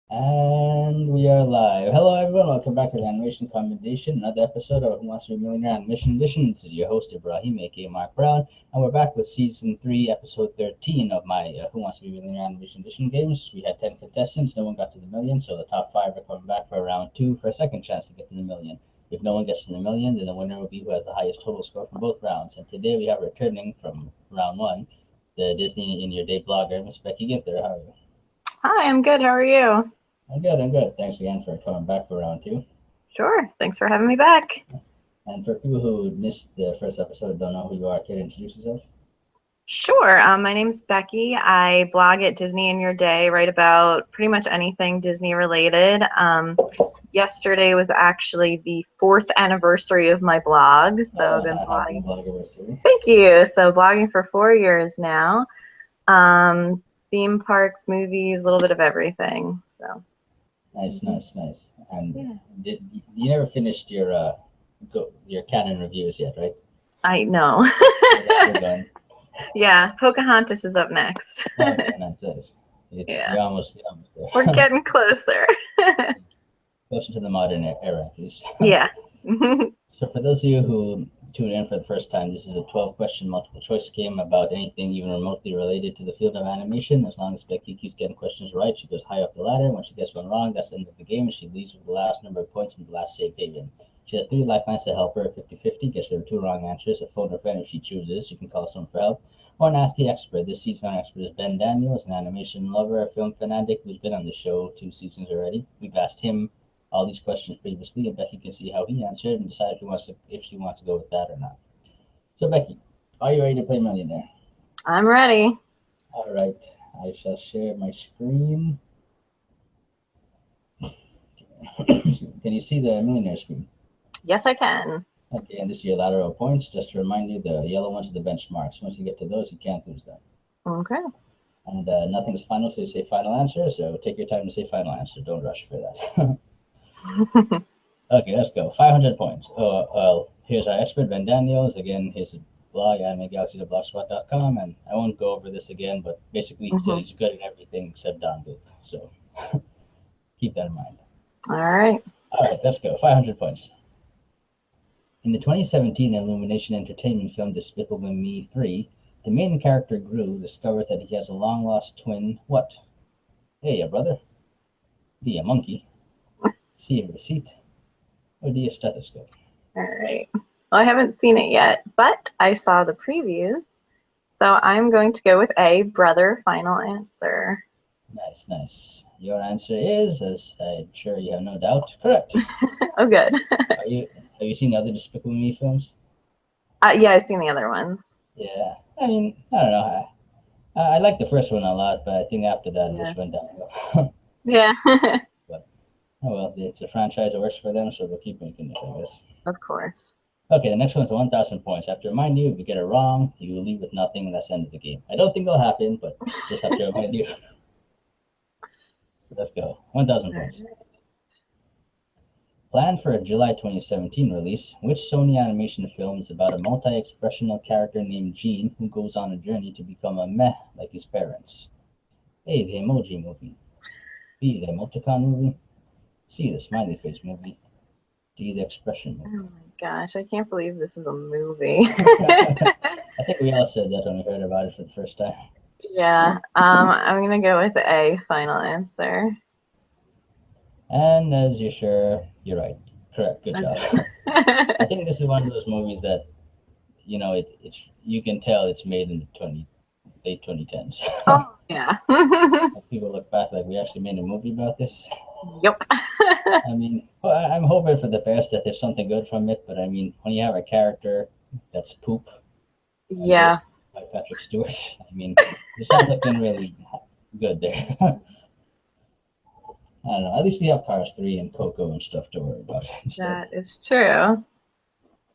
And we are live. Hello, everyone. Welcome back to the Animation Commendation, another episode of Who Wants to Be a Millionaire-Animation Edition. This is your host, Ibrahim, aka Mark Brown, and we're back with Season 3, Episode 13 of my Who Wants to Be a Millionaire-Animation Edition games. We had 10 contestants. No one got to the million, so the top 5 are coming back for round 2 for a second chance to get to the million. If no one gets to the million, then the winner will be who has the highest total score from both rounds. And today we have returning from round 1, the Disney in Your Day blogger, Miss Becky Ginther. How are you? Hi, I'm good. How are you? I'm good. I'm good. Thanks again for coming back for round 2. Sure. Thanks for having me back. And for people who missed the first episode, don't know who you are, care to introduce yourself? Sure. My name's Becky. I blog at Disney in Your Day, write about pretty much anything Disney related. Yesterday was actually the 4th anniversary of my blog, so I've been Happy blogging. blog anniversary. Thank you. So blogging for 4 years now. Theme parks, movies, a little bit of everything. So Nice, nice, nice. And yeah. you never finished your canon reviews yet, right? I know. That's still going. Yeah, Pocahontas is up next. Okay, nice. Nice. Yeah, You're almost there. we're getting closer. Closer to the modern era, at least. Yeah. So for those of you who tune in for the first time, this is a 12-question multiple choice game about anything even remotely related to the field of animation. As long as Becky keeps getting questions right, she goes high up the ladder. When she gets one wrong, that's the end of the game, and she leaves with the last number of points from the last save taken. She has 3 lifelines to help her. 50-50 gets rid of 2 wrong answers. A phone or friend if she chooses. She can call someone for help. Or an Ask the Expert. This season, our expert is Ben Daniels, an animation lover, a film fanatic who's been on the show 2 seasons already. We've asked him all these questions previously, and Becky can see how he answered and decide if she wants to go with that or not. So, Becky, are you ready to play Millionaire? I'm ready. All right, I shall share my screen. Can you see the Millionaire screen? Yes, I can. Okay, and this is your lateral points. Just to remind you, the yellow ones are the benchmarks. Once you get to those, you can't lose them. Okay. And nothing is final till you say final answer, so take your time to say final answer. Don't rush for that. Okay, let's go. 500 points. Here's our expert, Ben Daniels. Again, here's a blog, animegalaxy.blogspot.com, and I won't go over this again, but basically he said he's good at everything except Don Bluth. So keep that in mind. All right. All right, let's go. 500 points. In the 2017 Illumination Entertainment film Despicable Me 3, the main character Gru discovers that he has a long-lost twin. What? A, a brother. B, a monkey. C, a receipt. Or D, a stethoscope. All right. Well, I haven't seen it yet, but I saw the previews. So I'm going to go with A, brother, final answer. Nice, nice. Your answer is, as I'm sure you have no doubt, correct. Oh, good. Have you seen the other Despicable Me films? Yeah, I've seen the other ones. Yeah. I mean, I don't know. I like the first one a lot, but I think after that it Yeah. just went downhill. Yeah. But oh well, it's a franchise that works for them, so they'll keep making it, I guess. Of course. Okay, the next one's 1,000 points. I have to remind you, if you get it wrong, you will leave with nothing, and that's the end of the game. I don't think it'll happen, but just have to remind you. So let's go. 1,000 points. Planned for a July 2017 release, which Sony animation film is about a multi-expressional character named Gene who goes on a journey to become a meh like his parents? A. The Emoji Movie. B. The Emoticon Movie. C. The Smiley Face Movie. D. The Expression Oh Movie. my gosh, I can't believe this is a movie. I think we all said that when we heard about it for the first time. Yeah. I'm gonna go with A, final answer. And as you're sure, you're right. Correct. Good job. Okay. I think this is one of those movies that it's you can tell it's made in the late 2010s. Oh yeah. People look back like we actually made a movie about this. Yep. I mean, well, I'm hoping for the best that there's something good from it. But I mean, when you have a character that's poop and Yeah. voiced by Patrick Stewart, I mean, it's not looking really good there. I don't know. At least we have Cars 3 and Coco and stuff to worry about instead. That is true.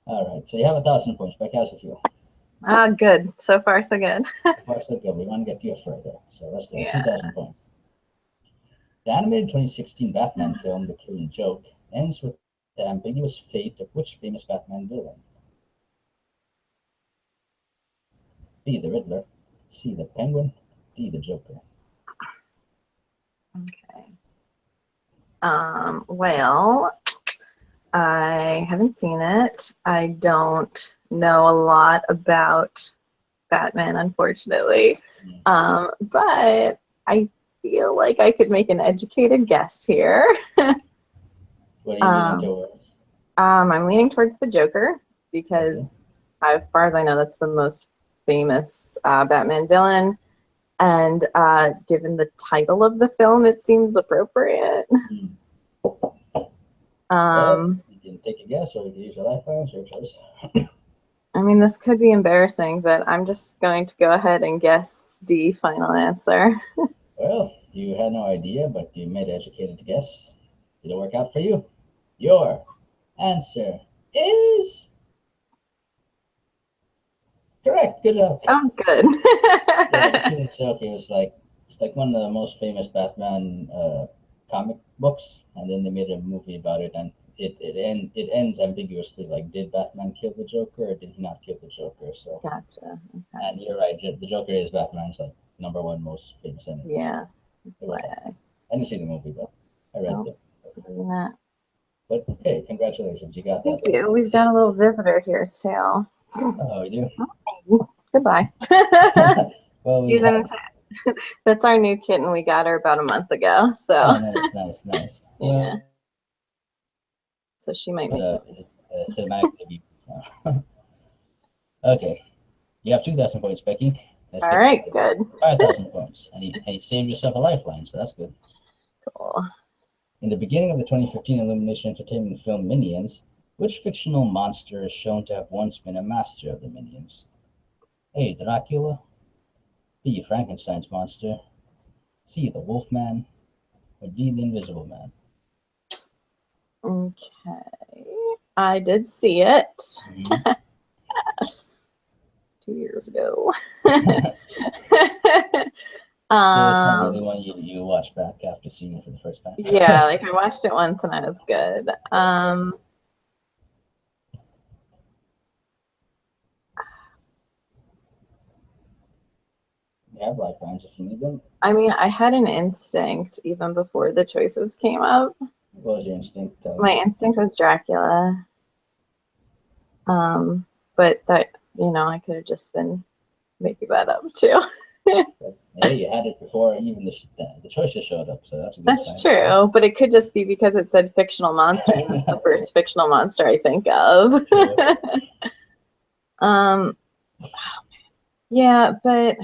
All right, so you have 1,000 points. Becky, how's it feel? Ah, good. So far, so good. So far, so good. We want to get you further. So let's go. Yeah. 2,000 points. The animated 2016 Batman film, The Killing Joke, ends with the ambiguous fate of which famous Batman villain? B. The Riddler. C. The Penguin. D. The Joker. Okay. Well, I haven't seen it. I don't know a lot about Batman, unfortunately. But I feel like I could make an educated guess here. What are you leaning towards? I'm leaning towards the Joker because, Okay. as far as I know, that's the most famous Batman villain. And given the title of the film, it seems appropriate. Well, you can take a guess, or you can use your lifeline. It's your choice. I mean, this could be embarrassing, but I'm just going to go ahead and guess D, final answer. Well, you had no idea, but you made an educated guess. It'll work out for you. Your answer is correct. Good job. Oh, good. Yeah, it's a joke. It's like one of the most famous Batman comic books, and then they made a movie about it, and it ends ambiguously. Like, did Batman kill the Joker, or did he not kill the Joker? So, Gotcha. Okay. and you're right. The Joker is Batman's like #1 most famous enemy. Yeah. So That's why I didn't see the movie, but I read nope, the. doing that. But hey, congratulations, you got Thank that. you. We've got a little visitor here, too. Oh, you do. Goodbye. Well, we She's have. that's our new kitten. We got her about a month ago. So, Oh, nice. yeah. Well, So she might make noise. cinematic debut. Okay, you have 2,000 points, Becky. Let's All get right, good. 5,000 points, and you saved yourself a lifeline, so that's good. Cool. In the beginning of the 2015 Illumination Entertainment film Minions, which fictional monster is shown to have once been a master of the Minions? A. Dracula. B. Frankenstein's monster. C. The Wolfman. Or D. The Invisible Man. Okay. I did see it Mm-hmm. 2 years ago. So it's not really one you watch back after seeing it for the first time. Yeah, like I watched it once and I was good. You have lifelines if you need them. I mean, I had an instinct even before the choices came up. What was your instinct? My instinct was Dracula. But that, I could have just been making that up too. But, hey, you had it before even the choices showed up, so that's a good That's sign. true, but it could just be because it said fictional monster. That's the first fictional monster I think of. Yeah, but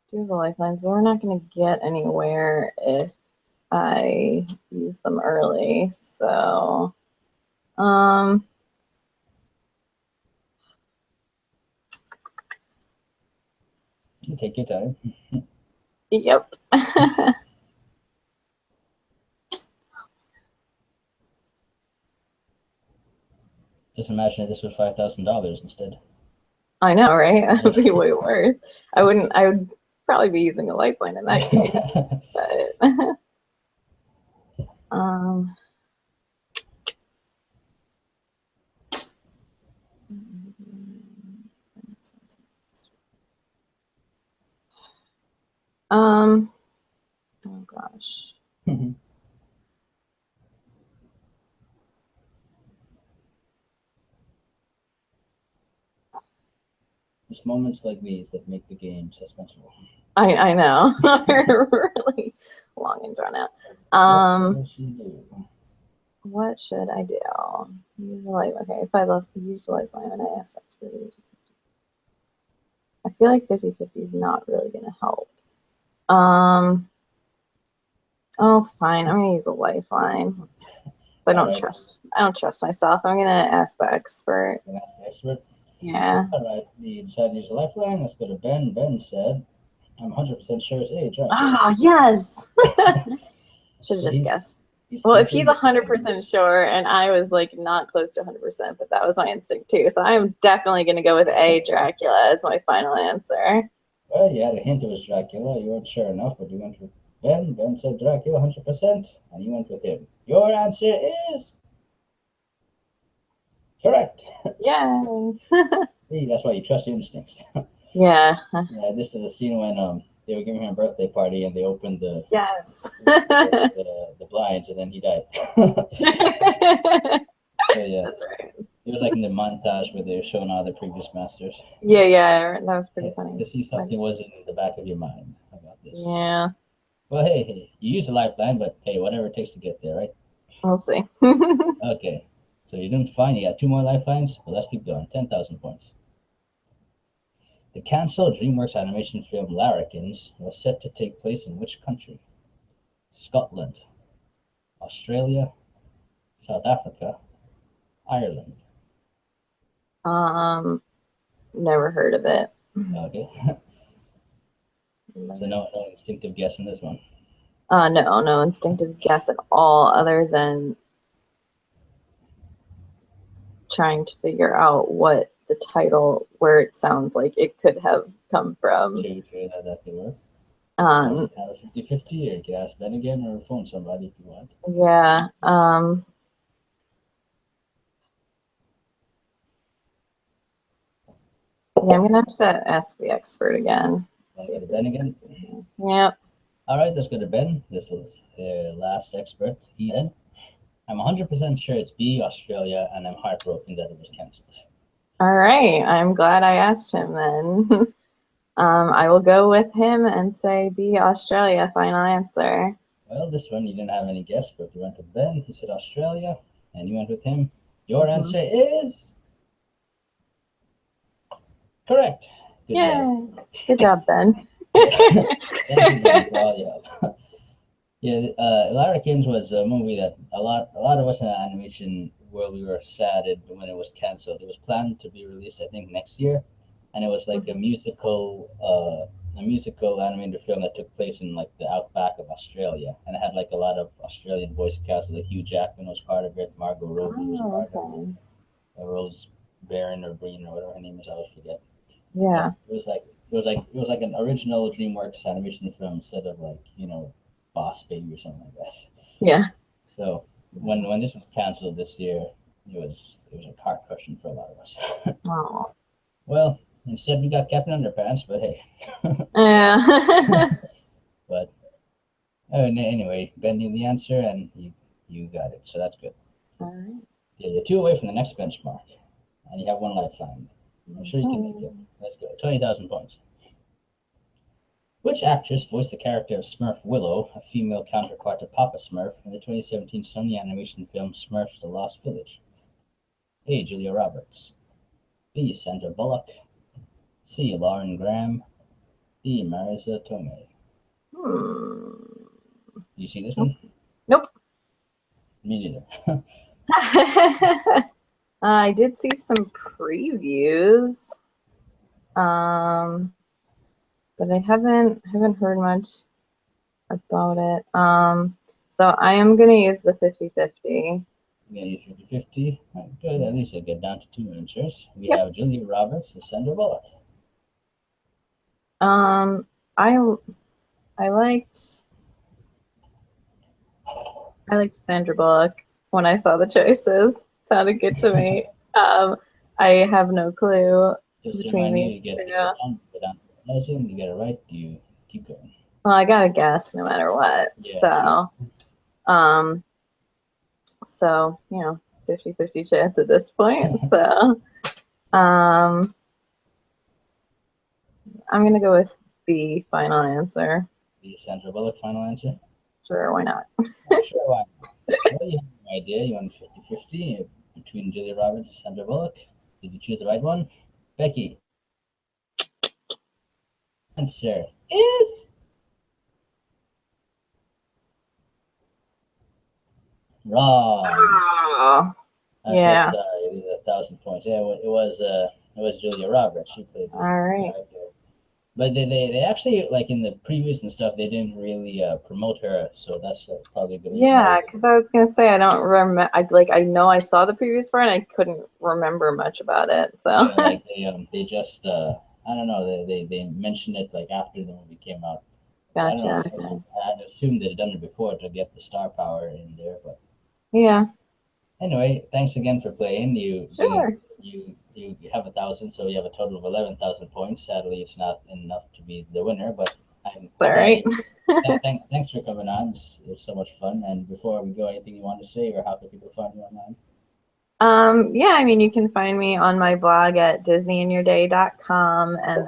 do the lifelines, but we're not going to get anywhere if I use them early. So, You take your time. yep. Just imagine if this was $5,000 instead. I know, right? That would be way worse. I would probably be using a lifeline in that case. But oh gosh. It's moments like these that make the game suspenseful. I know. Really long and drawn out. What should I do? Use a light. Okay, if I use a lifeline and I ask that to use, I feel like 50-50 is not really going to help. Oh, fine. I'm going to use a lifeline. I don't trust myself. I'm going to ask the expert. You're gonna ask the expert? Yeah. All right, you decided to use a lifeline. Let's go to Ben. Ben said, I'm 100% sure it's A. Dracula. Ah, yes! Should have just guessed. Well, if he's 100% sure, and I was like not close to 100%, but that was my instinct too. So I'm definitely going to go with A, Dracula, as my final answer. Well, you had a hint it was Dracula. You weren't sure enough, but you went with Ben. Ben said Dracula 100%, and you went with him. Your answer is correct. Yay! See, that's why you trust your instincts. Yeah. Yeah, this is a scene when they were giving him a birthday party, and they opened the Yes. the blinds, and then he died. So yeah, That's right. it was like in the montage where they were showing all the previous masters. Yeah, that was pretty So, funny. to see something was in the back of your mind about this. Yeah, Well, hey, you use a lifeline, but hey, whatever it takes to get there, right? we'll see. Okay, so you're doing fine. You got 2 more lifelines, but let's keep going. 10,000 points. The cancelled DreamWorks animation film Larrikins was set to take place in which country? Scotland, Australia, South Africa, Ireland. Never heard of it. Okay, so no instinctive guess in this one. No instinctive guess at all, other than trying to figure out what the title, where it sounds like it could have come from. True, that could work. Um, Have a 50-50, or you could ask Ben again, or phone somebody if you want. yeah. Yeah, I'm gonna have to ask the expert again. Want to go to Ben again? Yep. All right, let's go to Ben. This is the last expert. He said, I'm 100% sure it's B, Australia, and I'm heartbroken that it was cancelled. All right. I'm glad I asked him then. I will go with him and say B, Australia. Final answer. Well, this one you didn't have any guess, but you went with Ben. He said Australia, and you went with him. Your answer is correct. Good job. Yay. Good job, Ben. Thank you, Ben, for all your help. Yeah, Larrikins was a movie that a lot of us in the animation world, we were saddened when it was canceled. It was planned to be released, I think, next year, and it was like a musical animated film that took place in like the outback of Australia, and it had like a lot of Australian voice cast. Like Hugh Jackman was part of it, Margot Robbie was part of it, Rose Byrne or Breen or whatever her name is, I always forget. Yeah. But it was like an original DreamWorks animation film instead of like Boss Baby or something like that. Yeah. So when this was canceled this year, it was a heart crushing for a lot of us. Oh. Well, instead we got Captain Underpants, but hey. Yeah. But anyway, Ben knew the answer and you got it, so that's good. All right. Yeah, you're 2 away from the next benchmark, and you have 1 lifeline. I'm sure you can make it. Let's go. 20,000 points. Which actress voiced the character of Smurf Willow, a female counterpart to Papa Smurf, in the 2017 Sony animation film Smurfs: The Lost Village? A. Julia Roberts. B. Sandra Bullock. C. Lauren Graham. D. Marisa Tomei. You see this one? Nope. Me neither. I did see some previews, but I haven't heard much about it. So I am gonna use the 50-50. We're going to use 50-50. Right, good. At least I get down to 2 answers. We have Julia Roberts and Sandra Bullock. I liked Sandra Bullock when I saw the choices. Sounded good to me. I have no clue Just to between remind you, these you two. go down to the legend, you get it right, you keep going. Well, I gotta guess no matter what. Yeah, So 50-50 chance at this point. So I'm gonna go with B, final answer. The Sandra Bullock final answer? Sure, why not? Sure, why not? Well, you have no idea. You went 50-50 between Julia Roberts and Sandra Bullock. Did you choose the right one? Becky. Answer is wrong. Oh, I'm yeah. so sorry. These are 1,000 points. Yeah, it was Julia Roberts. She played this All character. But they actually, like in the previews and stuff, they didn't really promote her, so that's probably a good reason. Yeah, because I was gonna say I don't remember. I know I saw the previews for it, and I couldn't remember much about it. So yeah, like they just I don't know, they mentioned it like after the movie came out. gotcha. I don't know. I assumed they'd done it before to get the star power in there, but Yeah. anyway, thanks again for playing. Sure. You have 1,000, so you have a total of 11,000 points. Sadly, it's not enough to be the winner, but All right. Thanks for coming on. It was so much fun. And before we go, anything you want to say, or how can people find you online? Yeah, I mean, you can find me on my blog at disneyinyourday.com, and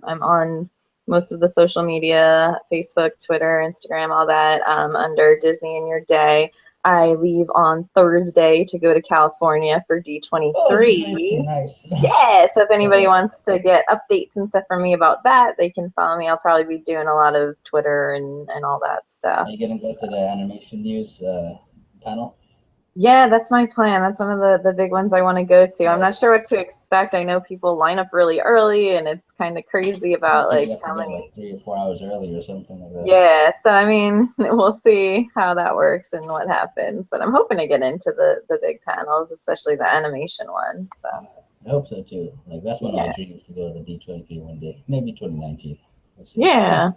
I'm on most of the social media, Facebook, Twitter, Instagram, all that, under Disney in Your Day. I leave on Thursday to go to California for D23. Oh, D23, nice. Yeah, so if anybody wants to get updates and stuff from me about that, they can follow me. I'll probably be doing a lot of Twitter and all that stuff. Are you going to go to the animation news panel? Yeah, that's my plan. That's one of the big ones I want to go to. I'm not sure what to expect. I know people line up really early, and it's kind of crazy about like you have how to get many. like 3 or 4 hours early or something like that. Yeah, so I mean, we'll see how that works and what happens. But I'm hoping to get into the big panels, especially the animation one. So I hope so too. Like that's one of yeah, my dreams, to go to D23 one day, maybe 2019. We'll see. yeah,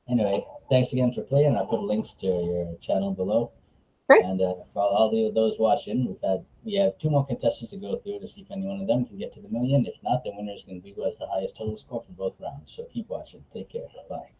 Anyway, thanks again for playing. I'll put links to your channel below. great. And for all those watching, we have 2 more contestants to go through to see if any one of them can get to the million. If not, the winner is going to be who has the highest total score for both rounds. So keep watching. Take care. Bye.